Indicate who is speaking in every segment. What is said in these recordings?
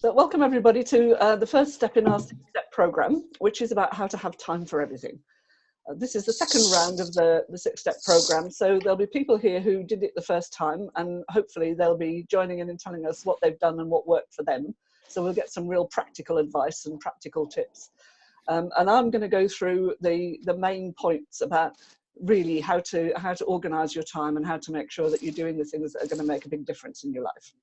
Speaker 1: So welcome everybody to the first step in our six-step program, which is about how to have time for everything. This is the second round of the six-step program, so there'll be people here who did it the first time, and hopefully they'll be joining in and telling us what they've done and what worked for them. So we'll get some real practical advice and practical tips. And I'm going to go through the main points about really how to organize your time and how to make sure that you're doing the things that are going to make a big difference in your life.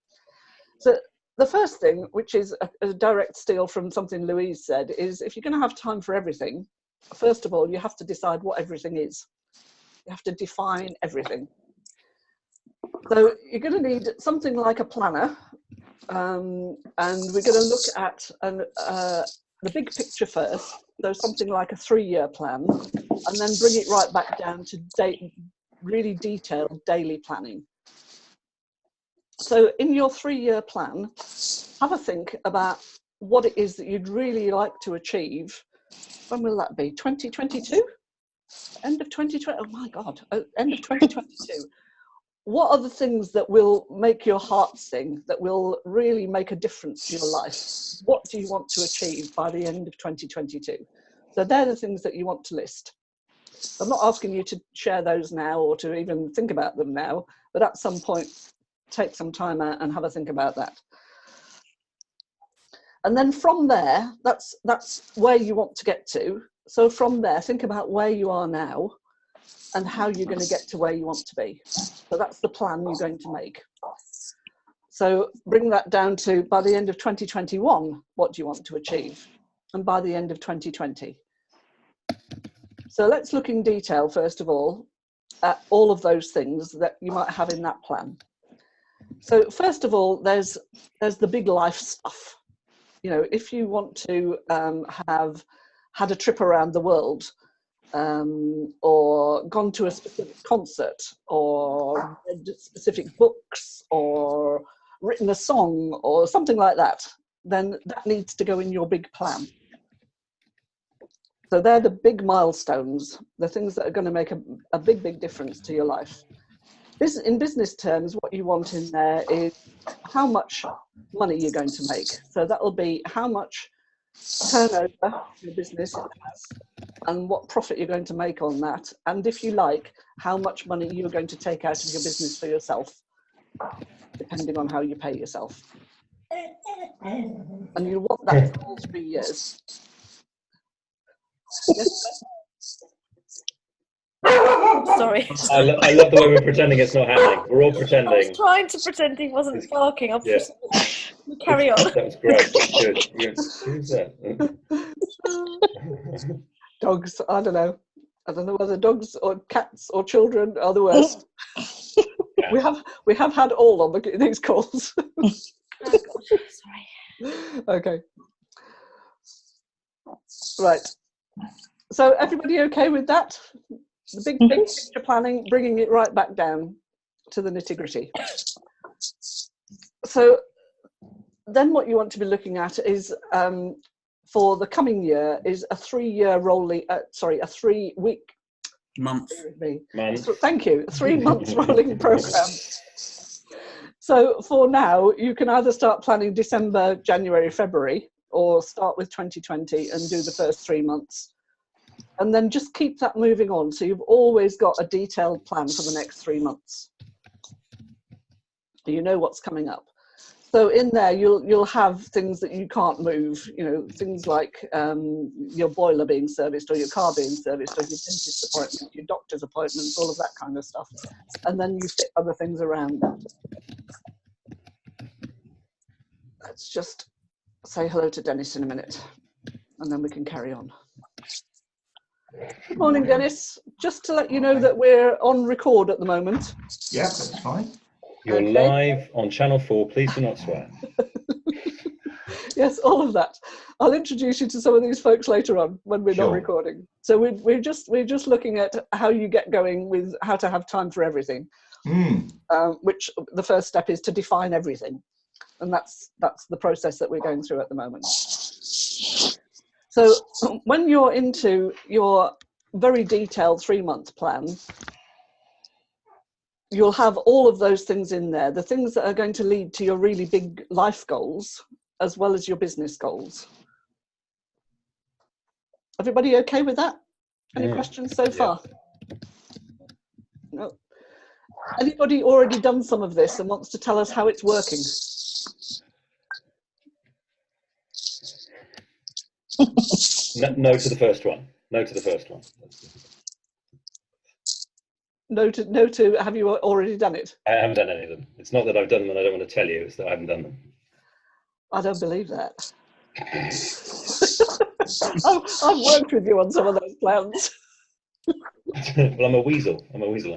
Speaker 1: So the first thing, which is a direct steal from something Louise said, is if you're going to have time for everything, first of all, you have to decide what everything is. You have to define everything. So you're going to need something like a planner, and we're going to look at the big picture first, so something like a 3-year plan, and then bring it right back down to really detailed daily planning. So in your 3-year plan, have a think about what it is that you'd really like to achieve. When will that be? 2022? End of 2020? Oh my God, end of 2022. What are the things that will make your heart sing, that will really make a difference to your life? What do you want to achieve by the end of 2022? So they're the things that you want to list. I'm not asking you to share those now or to even think about them now, but at some point, take some time out and have a think about that. And then from there, that's where you want to get to. So from there, think about where you are now and how you're going to get to where you want to be. So that's the plan you're going to make. So bring that down to, by the end of 2021, what do you want to achieve? And by the end of 2020. So let's look in detail, first of all, at all of those things that you might have in that plan. So first of all, there's the big life stuff. You know, if you want to have had a trip around the world, or gone to a specific concert, or read specific books, or written a song, or something like that, then that needs to go in your big plan. So they're the big milestones, the things that are going to make a big difference to your life. In business terms, what you want in there is how much money you're going to make. So that will be how much turnover your business has and what profit you're going to make on that. And if you like, how much money you're going to take out of your business for yourself, depending on how you pay yourself. And you want that for all 3 years. Yes?
Speaker 2: Sorry.
Speaker 3: I love the way we're pretending it's not happening. We're all pretending.
Speaker 2: I was trying to pretend he wasn't barking.
Speaker 3: Yeah.
Speaker 2: Carry on.
Speaker 3: That was great. Good. Who's that?
Speaker 1: Dogs, I don't know whether dogs or cats or children are the worst.
Speaker 3: Yeah.
Speaker 1: We have had all on these calls.
Speaker 2: Oh, gosh. Sorry.
Speaker 1: Okay. Right. So everybody okay with that? The big picture planning, bringing it right back down to the nitty-gritty. So then what you want to be looking at is, for the coming year, is a 3-year rolling, a 3-week
Speaker 4: month.
Speaker 1: Thank you, 3 months rolling program. So for now, you can either start planning December, January, February, or start with 2020 and do the first 3 months. And then just keep that moving on. So you've always got a detailed plan for the next 3 months. You know what's coming up. So in there, you'll have things that you can't move, you know, things like your boiler being serviced, or your car being serviced, or your dentist appointment, your doctor's appointments, all of that kind of stuff. And then you fit other things around that. Let's just say hello to Dennis in a minute, and then we can carry on. Good morning, Dennis. Just to let you know that we're on record at the moment.
Speaker 4: Yeah, that's fine.
Speaker 3: You're
Speaker 1: Okay.
Speaker 3: live on Channel 4. Please do not swear.
Speaker 1: Yes, all of that. I'll introduce you to some of these folks later on when we're not recording. So we're just looking at how you get going with how to have time for everything. Which the first step is to define everything, and that's the process that we're going through at the moment. So when you're into your very detailed 3-month plan, you'll have all of those things in there. The things that are going to lead to your really big life goals as well as your business goals. Everybody okay with that? Any questions so far? No. Anybody already done some of this and wants to tell us how it's working?
Speaker 3: No to the first one. No to the first one.
Speaker 1: No to have you already done it?
Speaker 3: I haven't done any of them. It's not that I've done them and I don't want to tell you, it's that I haven't done them.
Speaker 1: I don't believe that. I've worked with you on some of those plans.
Speaker 3: Well, I'm a weasel.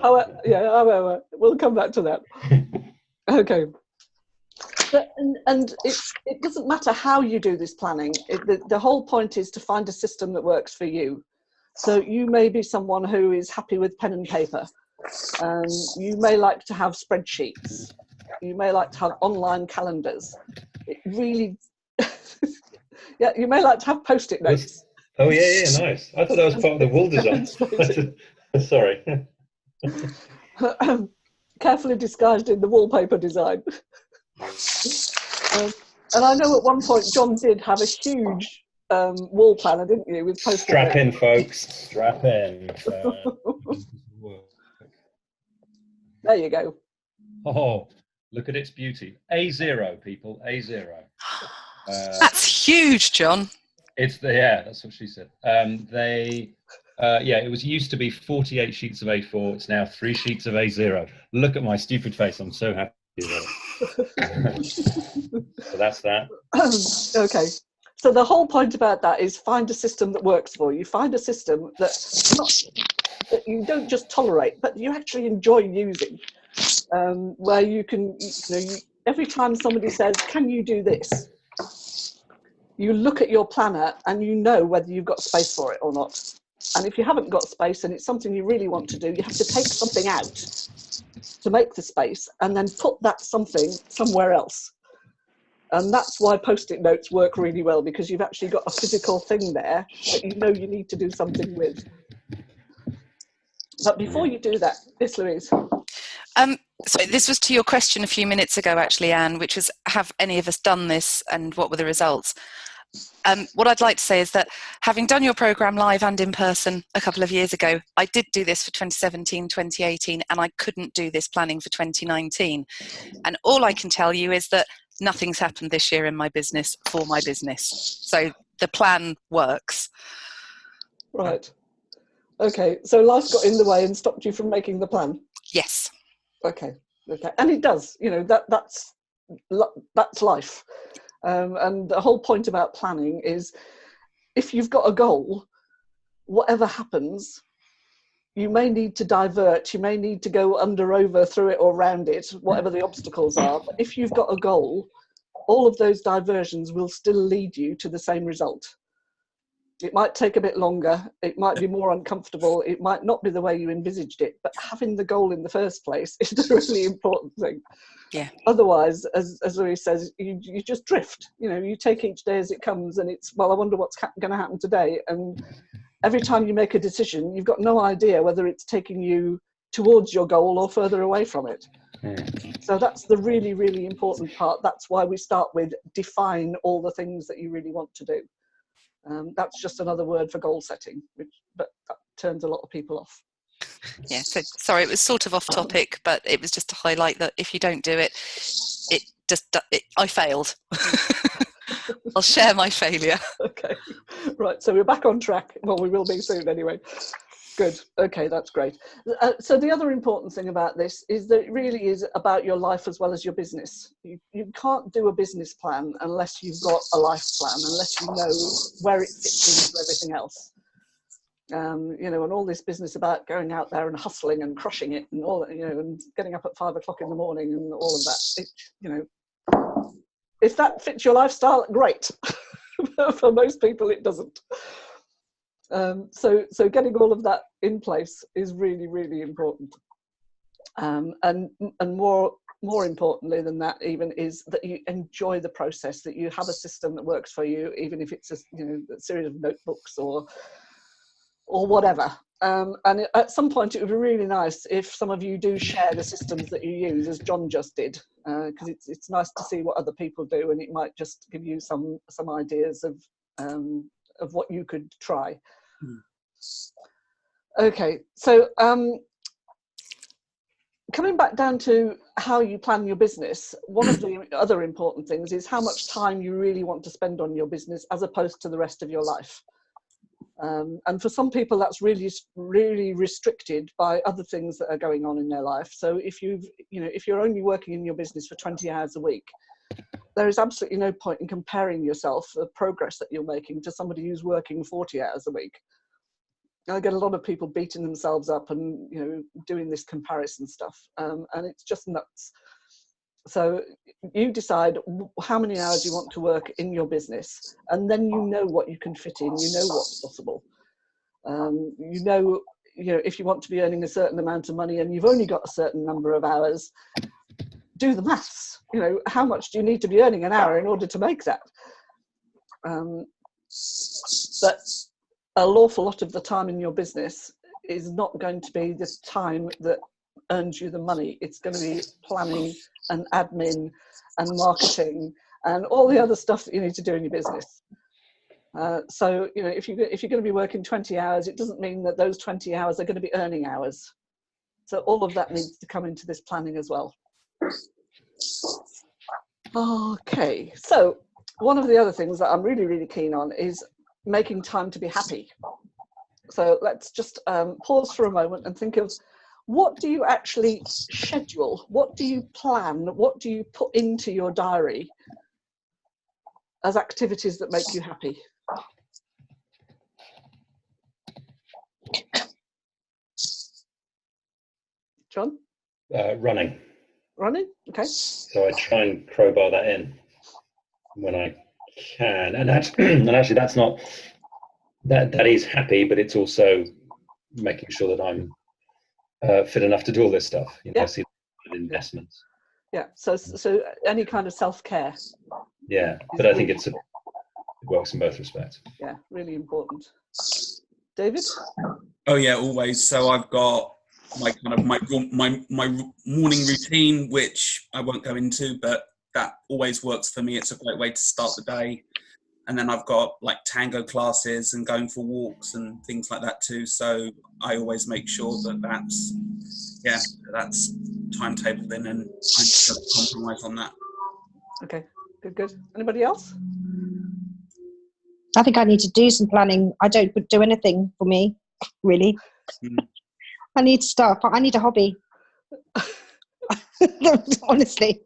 Speaker 1: However, we'll come back to that. Okay. And it doesn't matter how you do this planning. The whole point is to find a system that works for you. So you may be someone who is happy with pen and paper. You may like to have spreadsheets. You may like to have online calendars. It really, yeah, you may like to have Post-it notes.
Speaker 3: Oh yeah, nice. I thought that was part of the wall design. Sorry.
Speaker 1: Carefully disguised in the wallpaper design. And I know at one point John did have a huge wall planner, didn't you, with Post-it notes?
Speaker 3: Strap in, folks. Strap in.
Speaker 1: There you go.
Speaker 5: Oh, look at its beauty. A0, people. A0.
Speaker 6: That's huge, John.
Speaker 5: That's what she said. It was used to be 48 sheets of A4. It's now 3 sheets of A0. Look at my stupid face. I'm so happy about it. So that's that.
Speaker 1: Okay. So the whole point about that is find a system that works for you. Find a system that you don't just tolerate, but you actually enjoy using. Where you can, every time somebody says, "Can you do this?" you look at your planner and you know whether you've got space for it or not. And if you haven't got space and it's something you really want to do, you have to take something out to make the space and then put that something somewhere else. And that's why Post-it notes work really well, because you've actually got a physical thing there that you know you need to do something with. But before you do that, yes, Louise.
Speaker 6: So this was to your question a few minutes ago, actually, Anne, which was, have any of us done this and what were the results? What I'd like to say is that having done your programme live and in person a couple of years ago, I did do this for 2017, 2018, and I couldn't do this planning for 2019. And all I can tell you is that nothing's happened this year in my business for my business. So the plan works.
Speaker 1: Right. Okay, so life got in the way and stopped you from making the plan?
Speaker 6: Yes.
Speaker 1: Okay. And it does, that's life. And the whole point about planning is if you've got a goal, whatever happens, you may need to divert, you may need to go under, over, through it or around it, whatever the obstacles are. But if you've got a goal, all of those diversions will still lead you to the same result. It might take a bit longer, it might be more uncomfortable, it might not be the way you envisaged it, but having the goal in the first place is the really important thing.
Speaker 6: Yeah.
Speaker 1: Otherwise, as Louise says, you just drift. You take each day as it comes, and it's, well, I wonder what's going to happen today. And every time you make a decision, you've got no idea whether it's taking you towards your goal or further away from it. So that's the really, really important part. That's why we start with define all the things that you really want to do. That's just another word for goal setting, but that turns a lot of people off.
Speaker 6: Yeah, so sorry, it was sort of off topic, but it was just to highlight that if you don't do it, I failed. I'll share my failure.
Speaker 1: Okay, right, so we're back on track. Well, we will be soon anyway. Good, okay, that's great. So the other important thing about this is that it really is about your life as well as your business. You can't do a business plan unless you've got a life plan, unless you know where it fits into everything else. And all this business about going out there and hustling and crushing it and all that, and getting up at 5 o'clock in the morning and all of that, if that fits your lifestyle, great. For most people, it doesn't. So getting all of that in place is really, really important. And more importantly than that even is that you enjoy the process, that you have a system that works for you, even if it's a series of notebooks or whatever. And at some point, it would be really nice if some of you do share the systems that you use, as John just did, because it's nice to see what other people do, and it might just give you some ideas of what you could try. Okay, so coming back down to how you plan your business, one of the other important things is how much time you really want to spend on your business as opposed to the rest of your life. And for some people, that's really restricted by other things that are going on in their life. So if you're only working in your business for 20 hours a week, there is absolutely no point in comparing yourself, the progress that you're making, to somebody who's working 40 hours a week. I get a lot of people beating themselves up and doing this comparison stuff, and it's just nuts. So you decide how many hours you want to work in your business, and then you know what you can fit in. You know what's possible. If you want to be earning a certain amount of money and you've only got a certain number of hours, do the maths. How much do you need to be earning an hour in order to make that? But an awful lot of the time in your business is not going to be the time that earns you the money. It's going to be planning and admin and marketing and all the other stuff that you need to do in your business. So if you're going to be working 20 hours, it doesn't mean that those 20 hours are going to be earning hours. So all of that needs to come into this planning as well. Okay, so one of the other things that I'm really, really keen on is making time to be happy. So let's just pause for a moment and think of, what do you actually schedule? What do you plan? What do you put into your diary as activities that make you happy? John?
Speaker 3: Running.
Speaker 1: Running? Okay.
Speaker 3: So I try and crowbar that in when I can. And actually that's not, that is happy, but it's also making sure that I'm fit enough to do all this stuff. I see investments.
Speaker 1: Yeah. So any kind of self-care.
Speaker 3: Yeah, but I think it works in both respects.
Speaker 1: Yeah, really important. David?
Speaker 4: Oh yeah, always. So I've got my morning routine, which I won't go into, but that always works for me. It's a great way to start the day. And then I've got like tango classes and going for walks and things like that too. So I always make sure that's timetabled in, and I don't compromise on that.
Speaker 1: Okay, good. Anybody else?
Speaker 7: I think I need to do some planning. I don't do anything for me, really. I need stuff. I need a hobby. Honestly.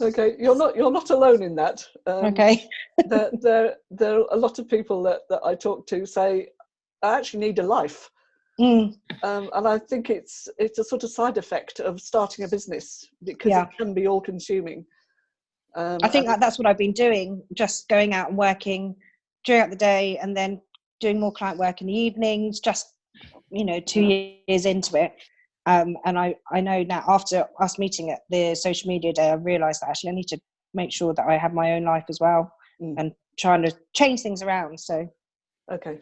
Speaker 1: Okay, you're not alone in that.
Speaker 7: Okay.
Speaker 1: there are a lot of people that I talk to say, I actually need a life. And I think it's a sort of side effect of starting a business, because it can be all consuming.
Speaker 7: I think that's what I've been doing, just going out and working throughout the day and then doing more client work in the evenings, just 2 years into it. And I know now, after us meeting at the social media day, I realised that actually I need to make sure that I have my own life as well, and trying to change things around. So okay.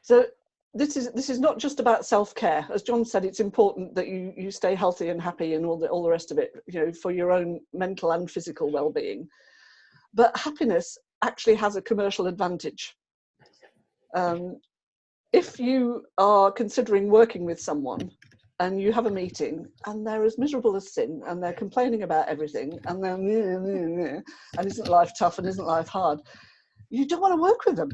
Speaker 7: So this is not just about self-care. As John said, it's important that you stay healthy and happy and all the rest of it, for your own mental and physical well-being. But happiness actually has a commercial advantage. If you are considering working with someone and you have a meeting and they're as miserable as sin and they're complaining about everything and they're and isn't life tough and isn't life hard, you don't want to work with them.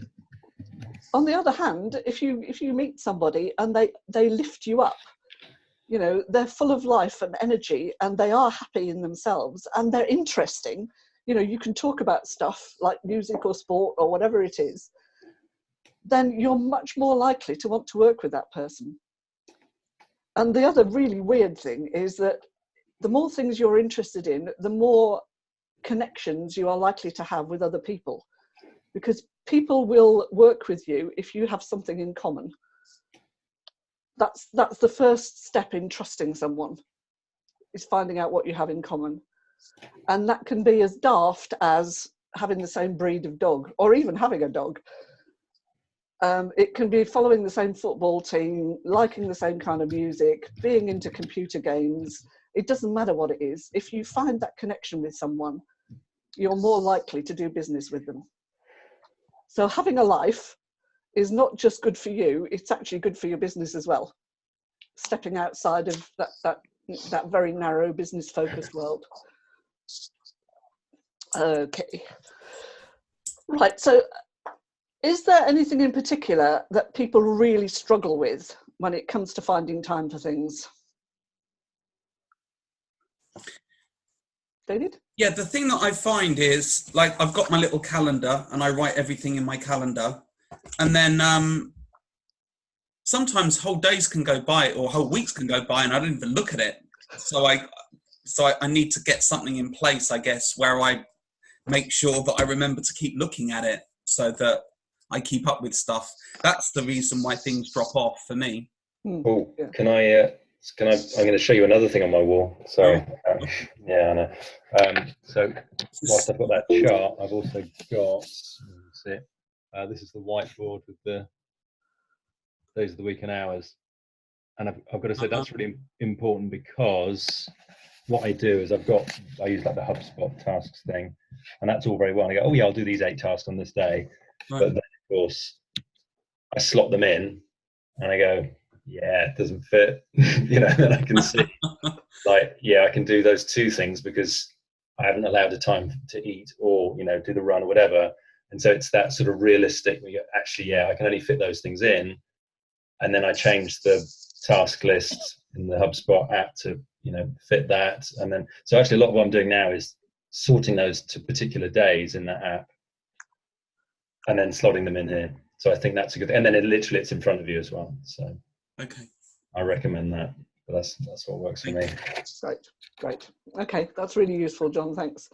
Speaker 7: On the other hand, if you meet somebody and they lift you up, they're full of life and energy and they are happy in themselves and they're interesting, you can talk about stuff like music or sport or whatever it is, then you're much more likely to want to work with that person. And the other really weird thing is that the more things you're interested in, the more connections you are likely to have with other people, because people will work with you if you have something in common. That's the first step in trusting someone, is finding out what you have in common. And that can be as daft as having the same breed of dog, or even having a dog.
Speaker 1: It can be following the same football team, liking the same kind of music, being into computer games. It doesn't matter what it is. If you find that connection with someone, you're more likely to do business with them. So having a life is not just good for you, it's actually good for your business as well. Stepping outside of that very narrow business focused world. Okay. Right, so is there anything in particular that people really struggle with when it comes to finding time for things? David?
Speaker 4: Yeah, the thing that I find is, like, I've got my little calendar and I write everything in my calendar. And then sometimes whole days can go by or whole weeks can go by and I don't even look at it. So I need to get something in place, I guess, where I make sure that I remember to keep looking at it so that I keep up with stuff. That's the reason why things drop off for me.
Speaker 3: Oh, yeah. Can I, I'm going to show you another thing on my wall. Sorry. Yeah, I know. So whilst I've got that chart, I've also got, this is the whiteboard with the days of the week and hours. And I've got to say that's really important because what I do is I use like the HubSpot tasks thing, and that's all very well. And I go, oh yeah, I'll do these 8 tasks on this day. Right. But then of course I slot them in and I go, yeah, it doesn't fit. You know, then I can see like, yeah, I can do those 2 things because I haven't allowed the time to eat or, you know, do the run or whatever. And so it's that sort of realistic, we go, actually, yeah, I can only fit those things in. And then I change the task list in the HubSpot app to, you know, fit that. And then, so actually a lot of what I'm doing now is sorting those to particular days in that app and then slotting them in here. So I think that's a good thing. And then it's in front of you as well. So
Speaker 4: okay,
Speaker 3: I recommend that. But that's what works for me.
Speaker 1: Great. Okay, that's really useful, John. Thanks.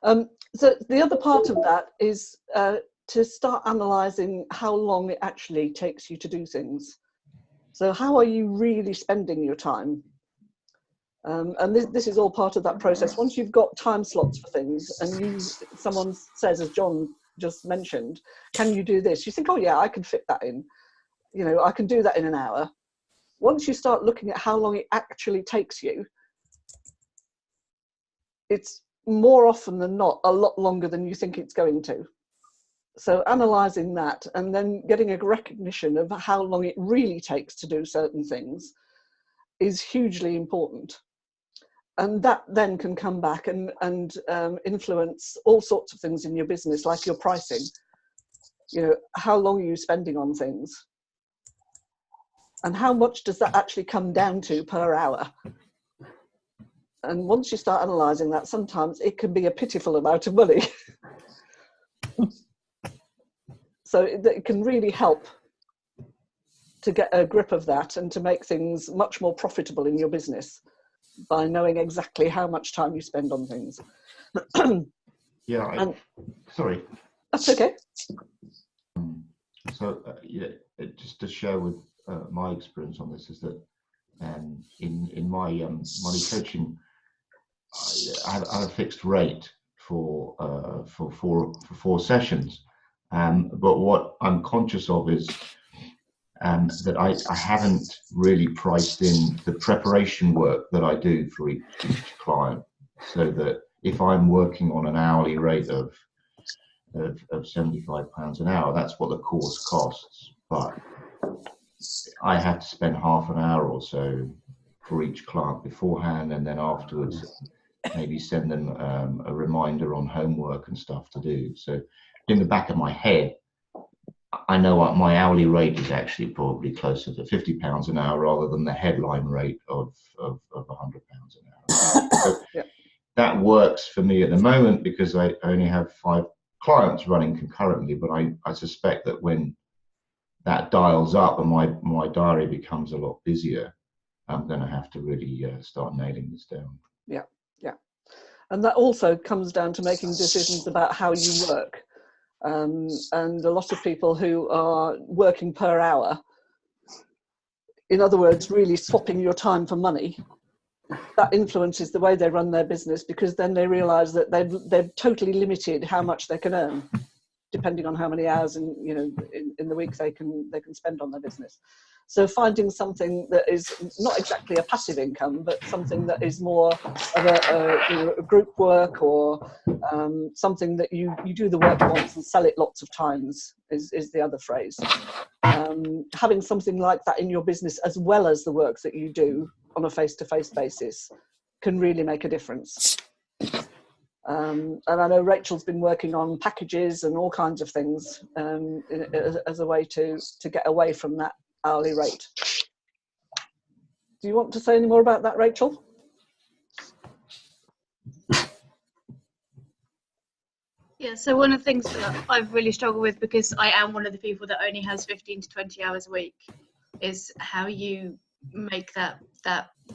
Speaker 1: So the other part of that is to start analysing how long it actually takes you to do things. So how are you really spending your time? And this is all part of that process. Once you've got time slots for things and someone says, as John just mentioned, can you do this? You think, oh yeah, I can fit that in. You know, I can do that in an hour. Once you start looking at how long it actually takes you, it's more often than not a lot longer than you think it's going to. So analysing that and then getting a recognition of how long it really takes to do certain things is hugely important. And that then can come back and influence all sorts of things in your business, like your pricing. You know, how long are you spending on things? And how much does that actually come down to per hour? And once you start analysing that, sometimes it can be a pitiful amount of money. So it can really help to get a grip of that and to make things much more profitable in your business by knowing exactly how much time you spend on things.
Speaker 8: Yeah, sorry.
Speaker 1: That's okay.
Speaker 8: So just to share with my experience on this is that in my money coaching, I have a fixed rate for 4 sessions. But what I'm conscious of is that I haven't really priced in the preparation work that I do for each client, so that if I'm working on an hourly rate of £75 an hour, that's what the course costs. But I have to spend half an hour or so for each client beforehand, and then afterwards maybe send them a reminder on homework and stuff to do. So in the back of my head, I know what my hourly rate is actually probably closer to £50 an hour rather than the headline rate of £100 an hour. So
Speaker 1: yeah.
Speaker 8: That works for me at the moment because I only have 5 clients running concurrently, but I suspect that when that dials up and my diary becomes a lot busier, I'm going to have to really start nailing this down.
Speaker 1: Yeah. And that also comes down to making decisions about how you work. And a lot of people who are working per hour, in other words, really swapping your time for money, that influences the way they run their business, because then they realise that they've totally limited how much they can earn. depending on how many hours in the week they can spend on their business. So finding something that is not exactly a passive income, but something that is more of a group work, or something that you do the work once and sell it lots of times is the other phrase. Having something like that in your business, as well as the work that you do on a face-to-face basis, can really make a difference. And I know Rachel's been working on packages and all kinds of things as a way to get away from that hourly rate. Do you want to say any more about that, Rachel?
Speaker 9: Yeah, so one of the things that I've really struggled with, because I am one of the people that only has 15 to 20 hours a week, is how you make that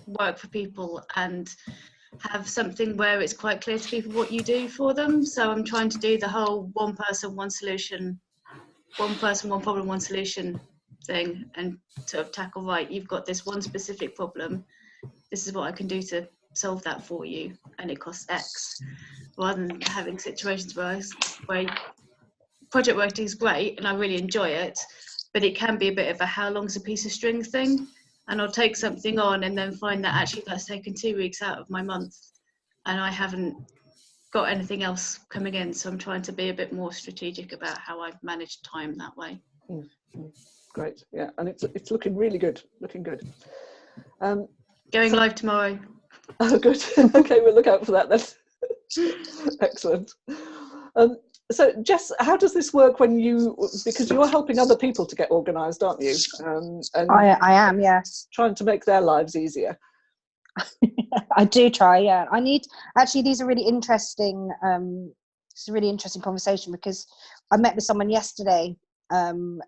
Speaker 9: work for people and have something where it's quite clear to people what you do for them. So I'm trying to do the whole one person, one solution, one person, one problem, one solution thing, and sort of tackle, right, you've got this one specific problem, this is what I can do to solve that for you, and it costs X, rather than having situations where project work is great and I really enjoy it, but it can be a bit of a how long's a piece of string thing, and I'll take something on and then find that actually that's taken 2 weeks out of my month and I haven't got anything else coming in. So I'm trying to be a bit more strategic about how I manage time that way.
Speaker 1: Great, yeah, and it's looking really good, looking good.
Speaker 9: Going live tomorrow.
Speaker 1: Oh, good. Okay, we'll look out for that then. Excellent. So, Jess, how does this work because you're helping other people to get organised, aren't you? And
Speaker 10: I am, yes.
Speaker 1: Trying to make their lives easier.
Speaker 10: I do try, yeah. These are really interesting. It's a really interesting conversation, because I met with someone yesterday, and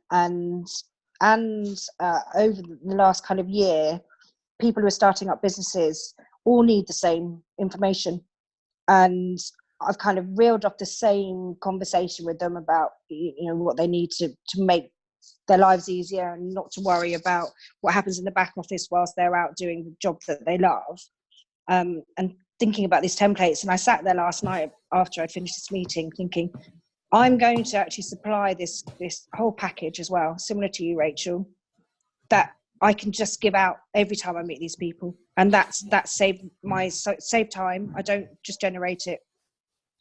Speaker 10: over the last kind of year, people who are starting up businesses all need the same information, and I've kind of reeled off the same conversation with them about what they need to make their lives easier, and not to worry about what happens in the back office whilst they're out doing the job that they love, and thinking about these templates. And I sat there last night after I finished this meeting thinking, I'm going to actually supply this whole package as well, similar to you, Rachel, that I can just give out every time I meet these people, and that save time. I don't just generate it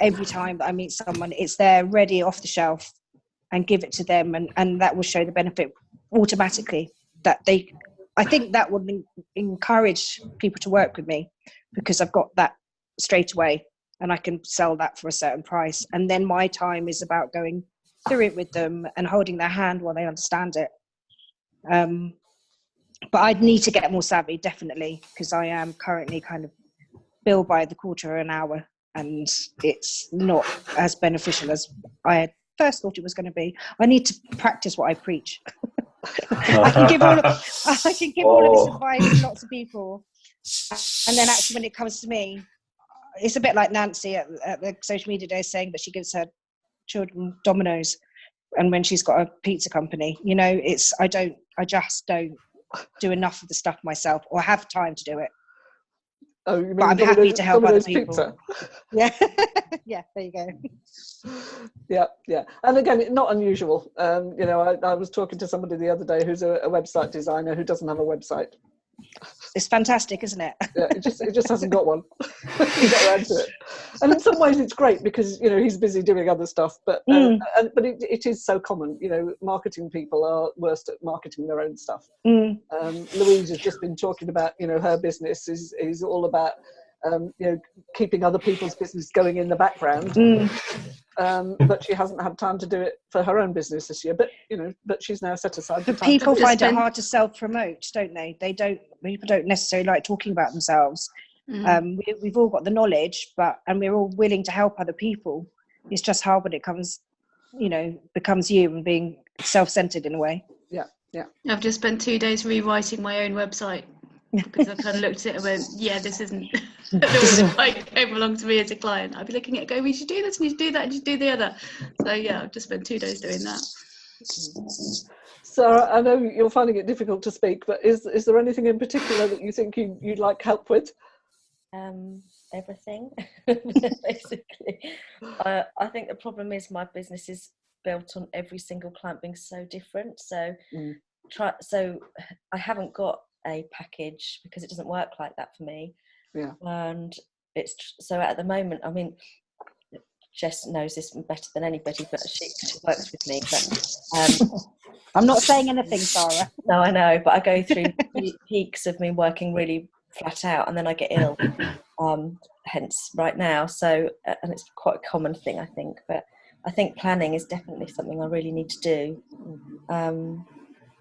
Speaker 10: every time that I meet someone. It's there ready off the shelf, and give it to them, and that will show the benefit automatically. I think that would encourage people to work with me, because I've got that straight away and I can sell that for a certain price. And then my time is about going through it with them and holding their hand while they understand it. But I'd need to get more savvy, definitely, because I am currently kind of billed by the quarter of an hour, and it's not as beneficial as I had first thought it was going to be. I need to practice what I preach. I can give all of this advice to lots of people, and then actually when it comes to me, it's a bit like Nancy at the social media day saying that she gives her children Dominoes, and when she's got a pizza company, I just don't do enough of the stuff myself, or have time to do it.
Speaker 1: Oh, you mean
Speaker 10: but I'm happy to help other
Speaker 1: Domino's
Speaker 10: people.
Speaker 1: Pizza?
Speaker 10: Yeah, yeah. There you go.
Speaker 1: Yeah. And again, not unusual. I was talking to somebody the other day who's a website designer who doesn't have a website.
Speaker 10: It's fantastic, isn't it?
Speaker 1: Yeah, it just hasn't got one. He got around to it, and in some ways it's great because he's busy doing other stuff. But it is so common. Marketing people are worst at marketing their own stuff. Louise has just been talking about her business is all about keeping other people's business going in the background. But she hasn't had time to do it for her own business this year. But she's now set aside the time.
Speaker 10: People find it hard to self-promote, don't they? People don't necessarily like talking about themselves. We've all got the knowledge, and we're all willing to help other people. It's just hard when it becomes you and being self-centered in a way.
Speaker 1: Yeah.
Speaker 9: I've just spent 2 days rewriting my own website, because I kind of looked at it and went, yeah, this isn't it belongs to me as a client. I'd be looking at it going, we should do this, and you should do that, and you should do the other. So yeah, I've just spent 2 days doing that.
Speaker 1: Sarah, I know you're finding it difficult to speak, but is there anything in particular that you think you'd like help with?
Speaker 2: Everything, basically. I think the problem is my business is built on every single client being so different. So
Speaker 1: Mm.
Speaker 2: so I haven't got a package because it doesn't work like that for me.
Speaker 1: Yeah.
Speaker 2: And so at the moment, I mean, Jess knows this better than anybody, but she works with me. But
Speaker 10: I'm not saying anything, Sarah.
Speaker 2: no, I know, but I go through peaks of me working really flat out, and then I get ill. Hence, right now. So, and it's quite a common thing, I think. But I think planning is definitely something I really need to do.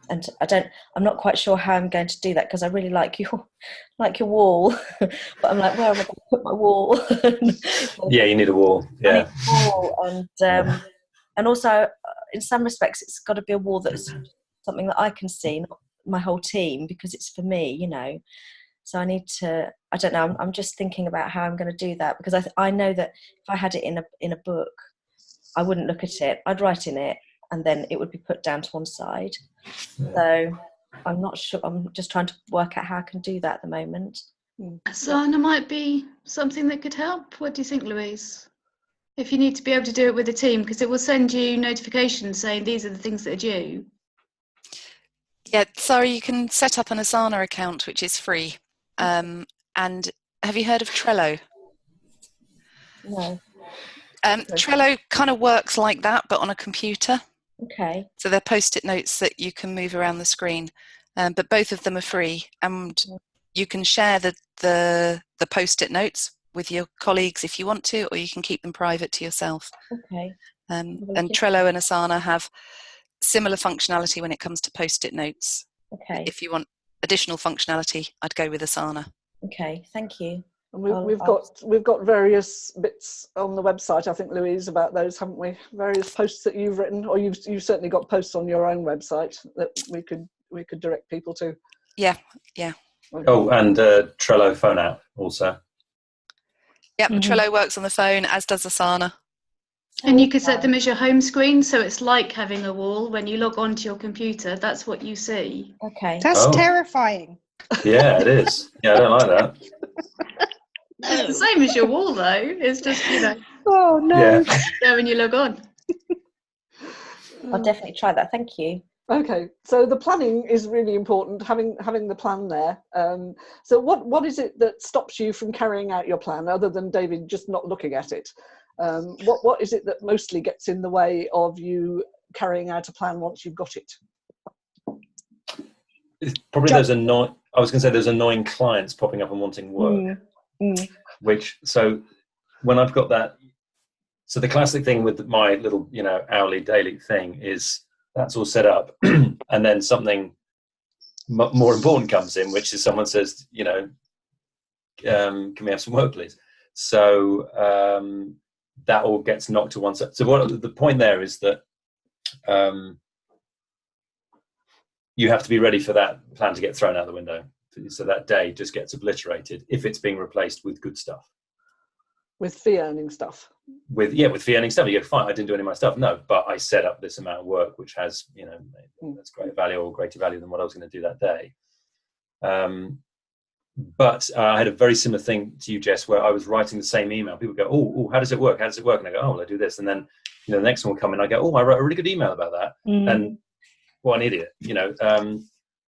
Speaker 2: And I'm not quite sure how I'm going to do that, because I really like your wall, but I'm like, where am I going to put my wall?
Speaker 3: Yeah, you need a wall.
Speaker 2: I
Speaker 3: Yeah.
Speaker 2: need a wall, and also in some respects, it's got to be a wall that's something that I can see, not my whole team, because it's for me, you know. So I need to. I don't know. I'm just thinking about how I'm going to do that, because I know that if I had it in a book, I wouldn't look at it. I'd write in it, and then it would be put down to one side. So I'm not sure. I'm just trying to work out how I can do that at the moment.
Speaker 9: Asana might be something that could help. What do you think, Louise? If you need to be able to do it with a team, because it will send you notifications saying these are the things that are due.
Speaker 6: Yeah, sorry, you can set up an Asana account, which is free. And have you heard of Trello?
Speaker 2: No.
Speaker 6: Trello kind of works like that, but on a computer.
Speaker 2: Okay.
Speaker 6: So they're post-it notes that you can move around the screen, but both of them are free, and you can share the post-it notes with your colleagues if you want to, or you can keep them private to yourself.
Speaker 2: Okay.
Speaker 6: And Trello and Asana have similar functionality when it comes to post-it notes.
Speaker 2: Okay.
Speaker 6: If you want additional functionality, I'd go with Asana.
Speaker 2: Okay, thank you.
Speaker 1: And we've got various bits on the website, I think, Louise, about those, haven't we? Various posts that you've written, or you've certainly got posts on your own website that we could direct people to.
Speaker 6: Yeah.
Speaker 1: Okay.
Speaker 3: Oh, and Trello phone app also.
Speaker 6: Yep, Trello works on the phone, as does Asana.
Speaker 9: And you could set them as your home screen, so it's like having a wall. When you log onto your computer, that's what you see.
Speaker 2: Okay.
Speaker 10: That's terrifying.
Speaker 3: Yeah, it is. Yeah, I don't like that.
Speaker 9: It's the same as your wall, though. It's just, you know.
Speaker 10: Oh no.
Speaker 9: Yeah. When you log on.
Speaker 2: I'll definitely try that. Thank you.
Speaker 1: Okay, so the planning is really important, having the plan there. So what is it that stops you from carrying out your plan, other than David just not looking at it? What is it that mostly gets in the way of you carrying out a plan once you've got it?
Speaker 3: It's probably those annoying. I was going to say those annoying clients popping up and wanting work. Which, so when I've got that, so the classic thing with my little, hourly, daily thing is that's all set up, and then something more important comes in, which is someone says, can we have some work, please? So that all gets knocked to one side. So what the point there is that you have to be ready for that plan to get thrown out the window. So that day just gets obliterated if it's being replaced with good stuff.
Speaker 1: With fee earning stuff.
Speaker 3: With fee earning stuff, you go, fine, I didn't do any of my stuff. No, but I set up this amount of work which has, that's greater value or greater value than what I was going to do that day. But I had a very similar thing to you, Jess, where I was writing the same email. People go, oh, how does it work? How does it work? And I go, oh, well, I do this. And then, the next one will come in. I go, oh, I wrote a really good email about that. And what an idiot,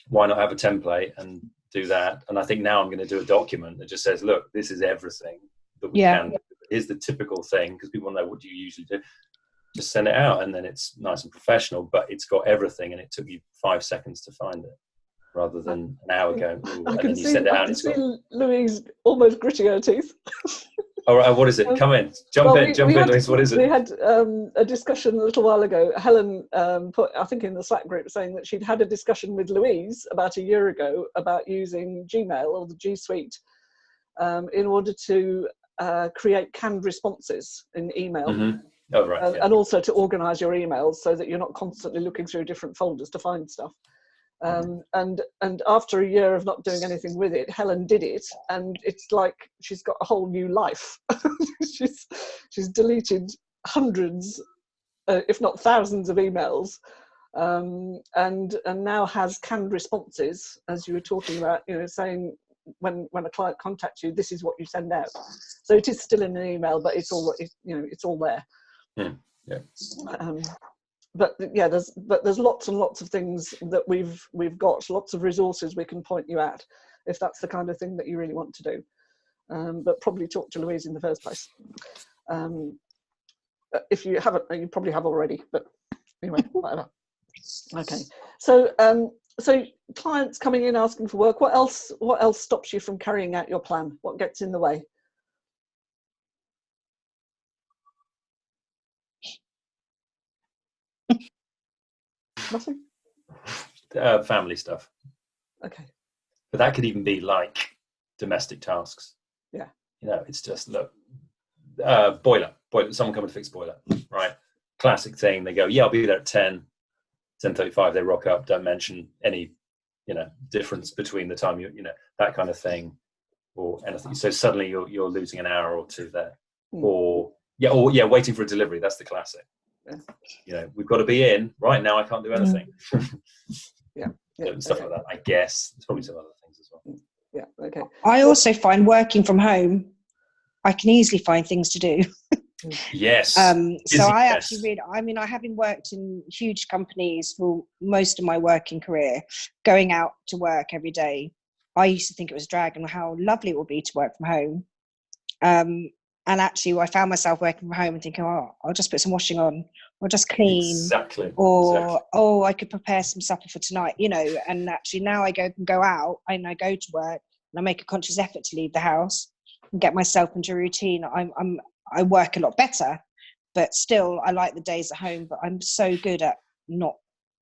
Speaker 3: why not have a template and do that? And I think now I'm going to do a document that just says, look, this is everything that we can do. Here's the typical thing, because people know, what do you usually do? Just send it out, and then it's nice and professional, but it's got everything, and it took you 5 seconds to find it, rather than an hour ago. And then you send it out.
Speaker 1: I can see Louise almost gritting her teeth.
Speaker 3: All right, what is it? Come in. Jump in, Louise. What is it?
Speaker 1: We had a discussion a little while ago. Helen put, I think, in the Slack group, saying that she'd had a discussion with Louise about a year ago about using Gmail or the G Suite in order to create canned responses in email.
Speaker 3: Oh, right.
Speaker 1: And also to organise your emails so that you're not constantly looking through different folders to find stuff. And after a year of not doing anything with it, Helen did it, and it's like she's got a whole new life. she's deleted hundreds, if not thousands, of emails, and now has canned responses, as you were talking about. Saying when a client contacts you, this is what you send out. So it is still in an email, but it's all there.
Speaker 3: Yeah.
Speaker 1: yeah, there's lots and lots of things that we've got, lots of resources we can point you at if that's the kind of thing that you really want to do. But probably talk to Louise in the first place. If you haven't, you probably have already, but anyway, whatever. Okay, so so clients coming in asking for work, what else stops you from carrying out your plan? What gets in the way? Nothing?
Speaker 5: Family stuff.
Speaker 1: Okay.
Speaker 5: But that could even be like domestic tasks.
Speaker 1: Yeah.
Speaker 5: You know, it's just, look, boiler, someone coming to fix boiler, right? Classic thing. They go, yeah, I'll be there at 10:35. They rock up, don't mention any, you know, difference between the time you know, that kind of thing, or anything. So suddenly you're losing an hour or two there. Or waiting for a delivery. That's the classic.
Speaker 1: Yeah.
Speaker 5: You know, we've got to be in right now. I can't do anything.
Speaker 1: Yeah.
Speaker 5: Stuff like that. I guess there's probably some other things as well.
Speaker 1: Yeah. Okay.
Speaker 10: I also find working from home, I can easily find things to do.
Speaker 5: Yes.
Speaker 10: So I actually I having worked in huge companies for most of my working career, going out to work every day, I used to think it was a drag and how lovely it would be to work from home. And actually I found myself working from home and thinking, oh, I'll just put some washing on, or just clean.
Speaker 5: Exactly.
Speaker 10: Oh, I could prepare some supper for tonight, you know. And actually now I can go out and I go to work and I make a conscious effort to leave the house and get myself into a routine. I work a lot better, but still I like the days at home, but I'm so good at not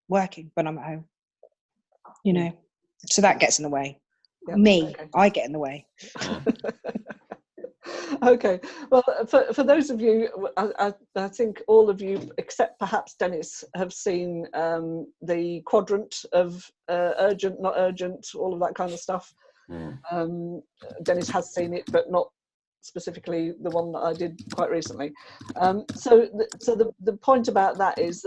Speaker 10: working when I'm at home, you know. So that gets in the way. I get in the way.
Speaker 1: Okay, well, for those of you, I think all of you, except perhaps Dennis, have seen the quadrant of urgent, not urgent, all of that kind of stuff. Dennis has seen it, but not specifically the one that I did quite recently. So the point about that is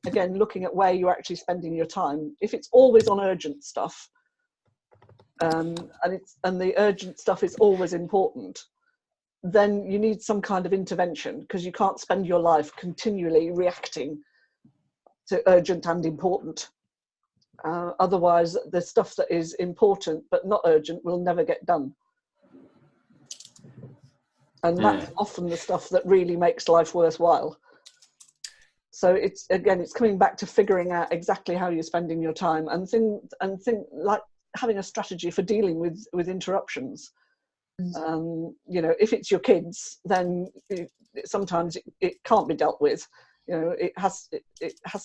Speaker 1: again looking at where you're actually spending your time. If it's always on urgent stuff, and the urgent stuff is always important, then you need some kind of intervention, because you can't spend your life continually reacting to urgent and important. Otherwise, the stuff that is important but not urgent will never get done. And that's often the stuff that really makes life worthwhile. So it's coming back to figuring out exactly how you're spending your time, and think like having a strategy for dealing with interruptions. You know, if it's your kids, then sometimes it can't be dealt with. You know, it has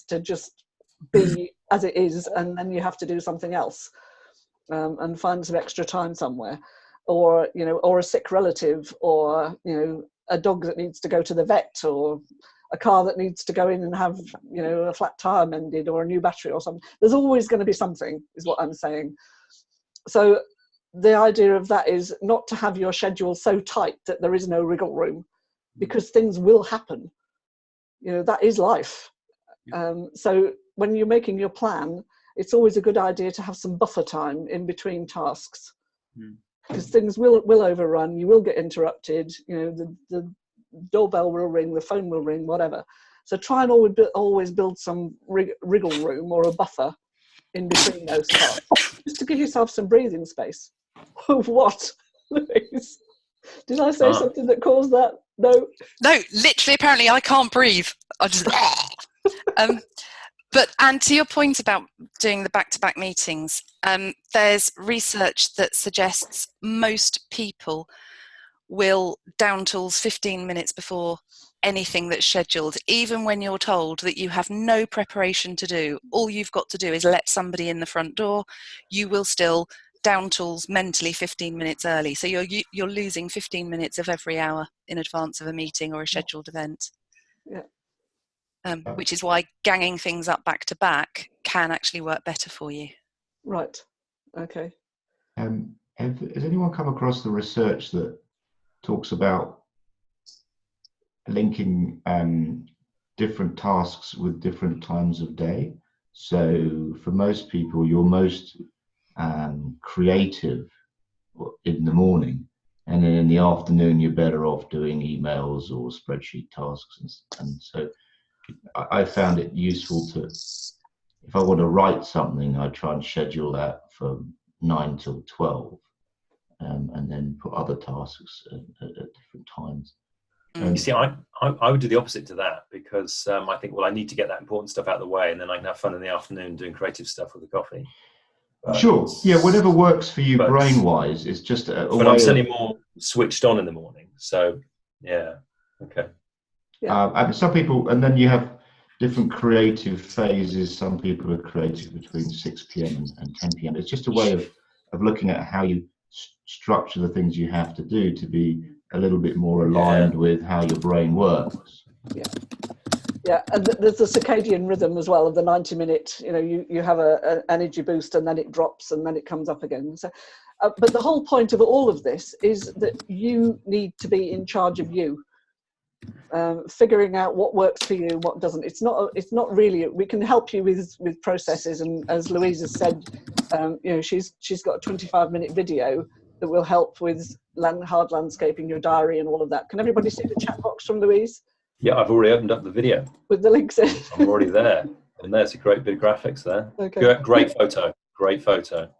Speaker 1: to just be as it is, and then you have to do something else and find some extra time somewhere, or you know, or a sick relative, or you know, a dog that needs to go to the vet, or a car that needs to go in and have, you know, a flat tire mended, or a new battery or something. There's always going to be something, is what I'm saying. So the idea of that is not to have your schedule so tight that there is no wriggle room, because things will happen. You know, that is life. So when you're making your plan, it's always a good idea to have some buffer time in between tasks, because things will overrun. You will get interrupted. You know, the doorbell will ring, the phone will ring, whatever. So try and always build some wriggle room or a buffer in between those tasks, just to give yourself some breathing space. What? Did I say something that caused that? No,
Speaker 6: literally, apparently I can't breathe. I just but and to your point about doing the back-to-back meetings, there's research that suggests most people will down tools 15 minutes before anything that's scheduled, even when you're told that you have no preparation to do. All you've got to do is let somebody in the front door. You will still down tools mentally 15 minutes early, so you're losing 15 minutes of every hour in advance of a meeting or a scheduled event. Which is why ganging things up back to back can actually work better for you.
Speaker 1: Right. Okay.
Speaker 8: Has anyone come across the research that talks about linking different tasks with different times of day? So for most people, you're most creative in the morning, and then in the afternoon you're better off doing emails or spreadsheet tasks, and so I found it useful to, if I want to write something, I try and schedule that from 9 till 12, and then put other tasks at different times.
Speaker 5: You see, I would do the opposite to that, because I think, well, I need to get that important stuff out of the way, and then I can have fun in the afternoon doing creative stuff with a coffee.
Speaker 8: Sure, yeah, whatever works for you brain-wise is just a
Speaker 5: but I'm certainly more switched on in the morning, so yeah, okay.
Speaker 8: And some people, and then you have different creative phases. Some people are creative between 6 p.m. and 10 p.m. It's just a way of looking at how you structure the things you have to do to be a little bit more aligned with how your brain works.
Speaker 1: Yeah, and there's the circadian rhythm as well of the 90-minute. You know, you have an energy boost, and then it drops, and then it comes up again. So, but the whole point of all of this is that you need to be in charge of you, figuring out what works for you, what doesn't. It's not really. We can help you with processes, and as Louise has said, you know, she's got a 25-minute video that will help with hard landscaping your diary and all of that. Can everybody see the chat box from Louise?
Speaker 5: Yeah, I've already opened up the video
Speaker 1: with the links in.
Speaker 5: I'm already there, and there's a great bit of graphics there.
Speaker 1: Okay.
Speaker 5: Great photo. Great photo.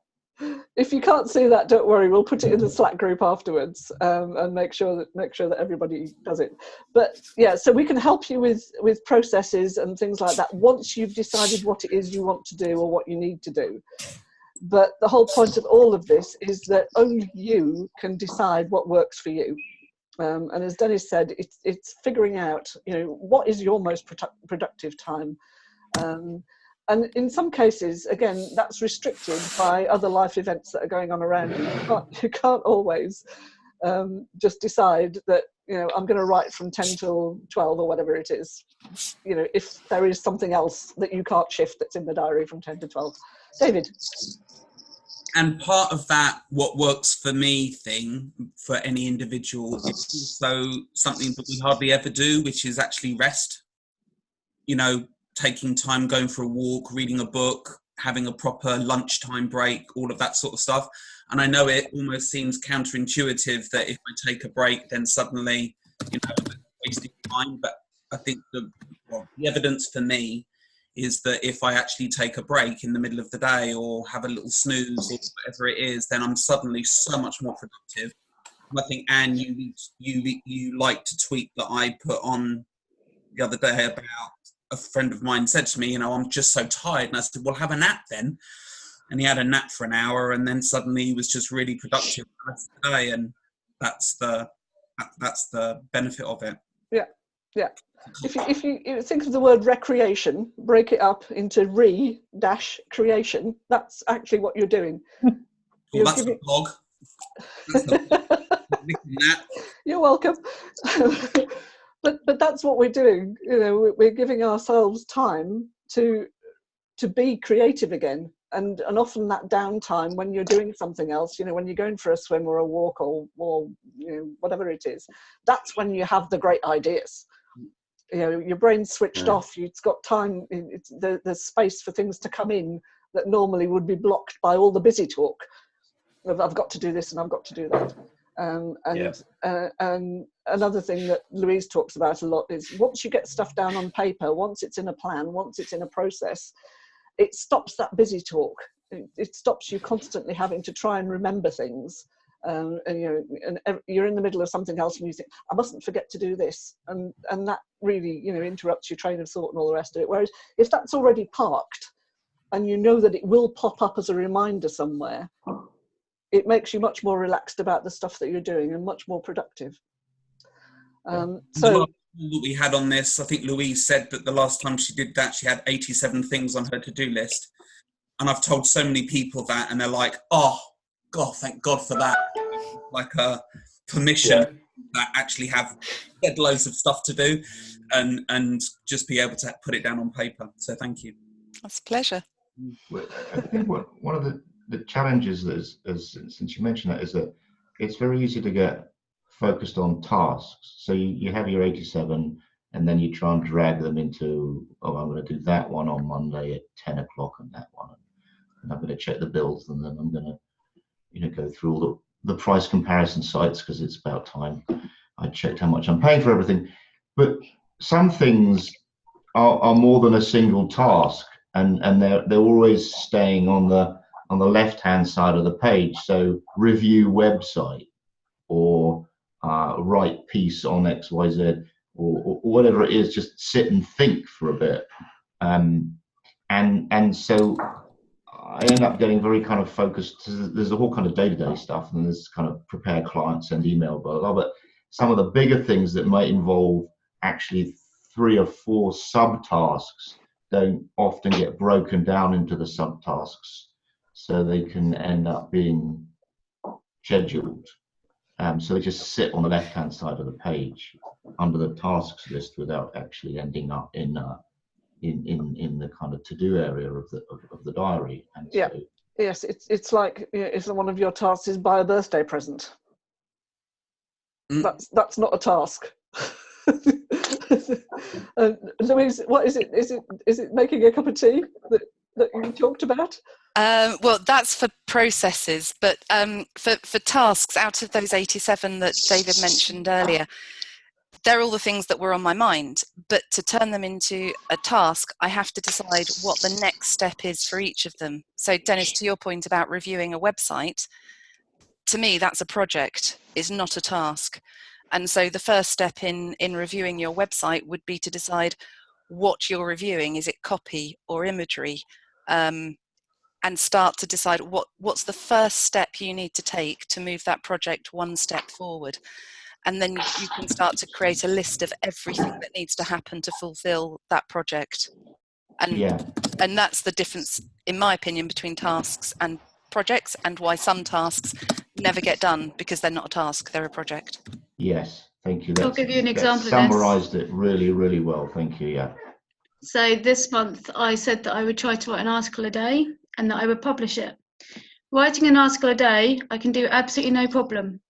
Speaker 1: If you can't see that, don't worry. We'll put it in the Slack group afterwards, and make sure that everybody does it. But yeah, so we can help you with processes and things like that once you've decided what it is you want to do or what you need to do. But the whole point of all of this is that only you can decide what works for you. And as Dennis said, it's figuring out, you know, what is your most productive time. And in some cases, again, that's restricted by other life events that are going on around you. You can't always just decide that, you know, I'm going to write from 10 till 12 or whatever it is. You know, if there is something else that you can't shift that's in the diary from 10 to 12. David.
Speaker 4: And part of that, what works for me thing for any individual is also something that we hardly ever do, which is actually rest. You know, taking time, going for a walk, reading a book, having a proper lunchtime break, all of that sort of stuff. And I know it almost seems counterintuitive that if I take a break, then suddenly, you know, I'm wasting time. But I think the evidence for me is that if I actually take a break in the middle of the day or have a little snooze or whatever it is, then I'm suddenly so much more productive. And I think, Anne, you liked a tweet that I put on the other day about a friend of mine said to me, you know, I'm just so tired. And I said, well, have a nap then. And he had a nap for an hour, and then suddenly he was just really productive the rest of the day. And that's the benefit of it. Yeah,
Speaker 1: yeah. If you think of the word recreation, break it up into re-creation, that's actually what you're doing.
Speaker 4: Well, that's a blog.
Speaker 1: You're welcome. But that's what we're doing. You know, we're giving ourselves time to be creative again. And often that downtime when you're doing something else, you know, when you're going for a swim or a walk or you know, whatever it is, that's when you have the great ideas. You know, your brain's switched off. It's got time. There's space for things to come in that normally would be blocked by all the busy talk. I've got to do this and I've got to do that. And another thing that Louise talks about a lot is once you get stuff down on paper, once it's in a plan, once it's in a process, it stops that busy talk. It stops you constantly having to try and remember things. And you know, and you're in the middle of something else, and you think, I mustn't forget to do this, and that really, you know, interrupts your train of thought and all the rest of it. Whereas if that's already parked, and you know that it will pop up as a reminder somewhere, it makes you much more relaxed about the stuff that you're doing and much more productive.
Speaker 4: So that we had on this, I think Louise said that the last time she did that, she had 87 things on her to-do list, and I've told so many people that, and they're like, oh God, thank God for that. Like a permission that actually have dead loads of stuff to do and just be able to put it down on paper. So thank you.
Speaker 6: That's a pleasure.
Speaker 8: Well, I think one of the challenges since you mentioned that is that it's very easy to get focused on tasks. So you have your 87 and then you try and drag them into, oh, I'm going to do that one on Monday at 10 o'clock and that one. And I'm going to check the bills, and then I'm going to, you know, go through all the price comparison sites because it's about time I checked how much I'm paying for everything. But some things are more than a single task, and they're always staying on the left hand side of the page. So review website, or write piece on XYZ, or whatever it is. Just sit and think for a bit, and so I end up getting very kind of focused. There's a whole kind of day-to-day stuff, and there's kind of prepare clients, send email, blah, blah, blah. But some of the bigger things that might involve actually 3 or 4 subtasks don't often get broken down into the subtasks, so they can end up being scheduled. So they just sit on the left-hand side of the page under the tasks list without actually ending up in the kind of to-do area of the diary. And
Speaker 1: Yeah.
Speaker 8: so,
Speaker 1: Yes, it's like, you know, if one of your tasks is buy a birthday present. That's not a task. Louise, what is it? Is it making a cup of tea that you talked about?
Speaker 6: Well, that's for processes, but for tasks, out of those 87 that David mentioned earlier, they're all the things that were on my mind. But to turn them into a task, I have to decide what the next step is for each of them. So Dennis, to your point about reviewing a website, to me, that's a project, it's not a task. And so the first step in reviewing your website would be to decide what you're reviewing. Is it copy or imagery? And start to decide what's the first step you need to take to move that project one step forward. And then you can start to create a list of everything that needs to happen to fulfill that project. And that's the difference, in my opinion, between tasks and projects, and why some tasks never get done, because they're not a task, they're a project.
Speaker 8: Yes, thank you.
Speaker 9: I'll give you an example of this.
Speaker 8: Summarised it really, really well. Thank you. Yeah.
Speaker 9: So this month I said that I would try to write an article a day and that I would publish it. Writing an article a day, I can do absolutely no problem.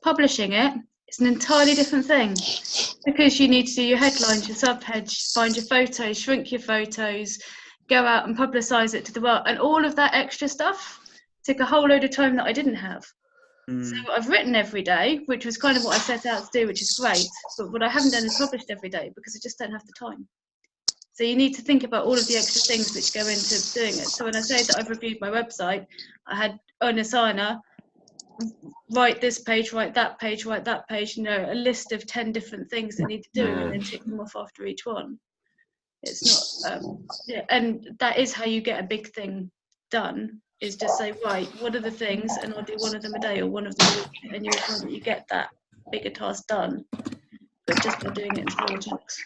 Speaker 9: Publishing it, it's an entirely different thing, because you need to do your headlines, your subheads, find your photos, shrink your photos, go out and publicise it to the world, and all of that extra stuff took a whole load of time that I didn't have. So I've written every day, which was kind of what I set out to do, which is great, but what I haven't done is published every day, because I just don't have the time. So you need to think about all of the extra things which go into doing it. So when I say that I've reviewed my website, I had Onasana write this page, write that page, write that page, you know, a list of 10 different things that need to do, and then tick them off after each one. It's not, yeah, and that is how you get a big thing done, is just say, right, what are the things, and I'll do one of them a day or one of them a week, and you'll find that you get that bigger task done, but just by doing it in smaller chunks.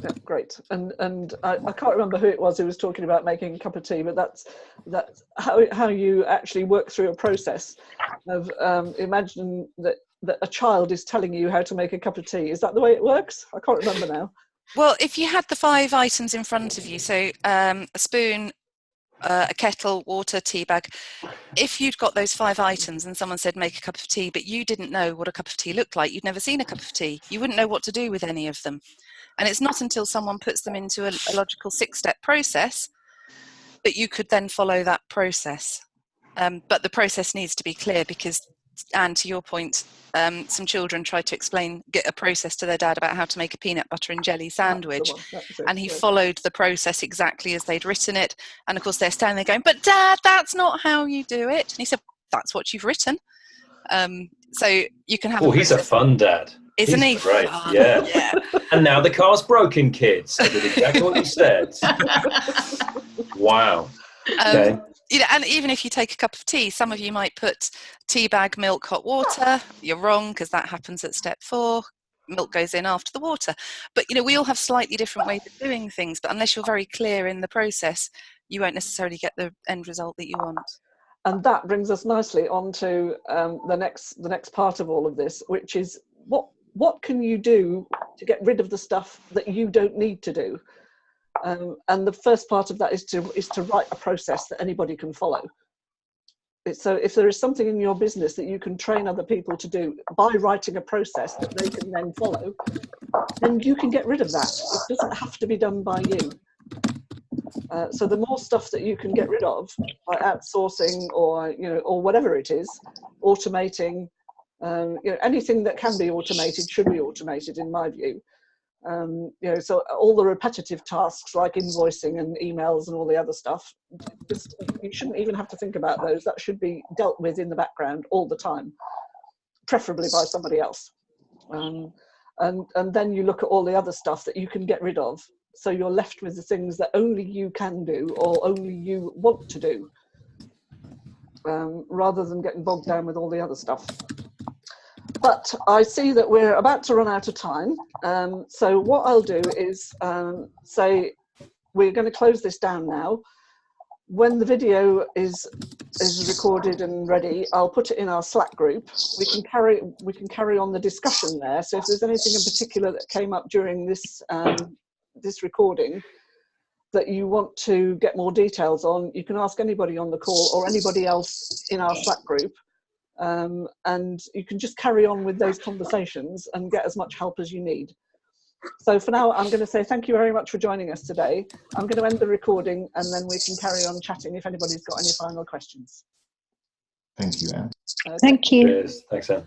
Speaker 1: Yeah, great. And I can't remember who it was who was talking about making a cup of tea, but that's how you actually work through a process of imagine that a child is telling you how to make a cup of tea. Is that the way it works? I can't remember now.
Speaker 6: Well, if you had the 5 items in front of you, so a spoon, a kettle, water, tea bag, if you'd got those 5 items and someone said make a cup of tea, but you didn't know what a cup of tea looked like, you'd never seen a cup of tea, you wouldn't know what to do with any of them. And it's not until someone puts them into a logical 6-step process that you could then follow that process. But the process needs to be clear, because, and to your point, some children tried to get a process to their dad about how to make a peanut butter and jelly sandwich. And he followed the process exactly as they'd written it. And of course they're standing there going, but Dad, that's not how you do it. And he said, that's what you've written. So you can have
Speaker 5: he's a fun dad.
Speaker 6: Isn't he?
Speaker 5: Great.
Speaker 6: Fun?
Speaker 5: Yeah. And now the car's broken, kids. I did exactly what he said. Wow. Okay.
Speaker 6: You know, and even if you take a cup of tea, some of you might put tea bag, milk, hot water. You're wrong, because that happens at step 4. Milk goes in after the water. But, you know, we all have slightly different ways of doing things. But unless you're very clear in the process, you won't necessarily get the end result that you want.
Speaker 1: And that brings us nicely on to the next part of all of this, which is what can you do to get rid of the stuff that you don't need to do? And the first part of that is to write a process that anybody can follow. So if there is something in your business that you can train other people to do by writing a process that they can then follow, then you can get rid of that. It doesn't have to be done by you. So the more stuff that you can get rid of by outsourcing or whatever it is, automating, anything that can be automated should be automated, in my view. You know, so all the repetitive tasks like invoicing and emails and all the other stuff, just, you shouldn't even have to think about those. That should be dealt with in the background all the time, preferably by somebody else. And then you look at all the other stuff that you can get rid of. So you're left with the things that only you can do or only you want to do, rather than getting bogged down with all the other stuff. But I see that we're about to run out of time. So what I'll do is say we're going to close this down now. When the video is recorded and ready, I'll put it in our Slack group. We can carry on the discussion there. So if there's anything in particular that came up during this this recording that you want to get more details on, you can ask anybody on the call or anybody else in our Slack group. And you can just carry on with those conversations and get as much help as you need. So for now, I'm going to say thank you very much for joining us today. I'm going to end the recording and then we can carry on chatting if anybody's got any final questions.
Speaker 8: Thank you, Anne.
Speaker 10: Thank you.
Speaker 5: Cheers. Thanks, Anne.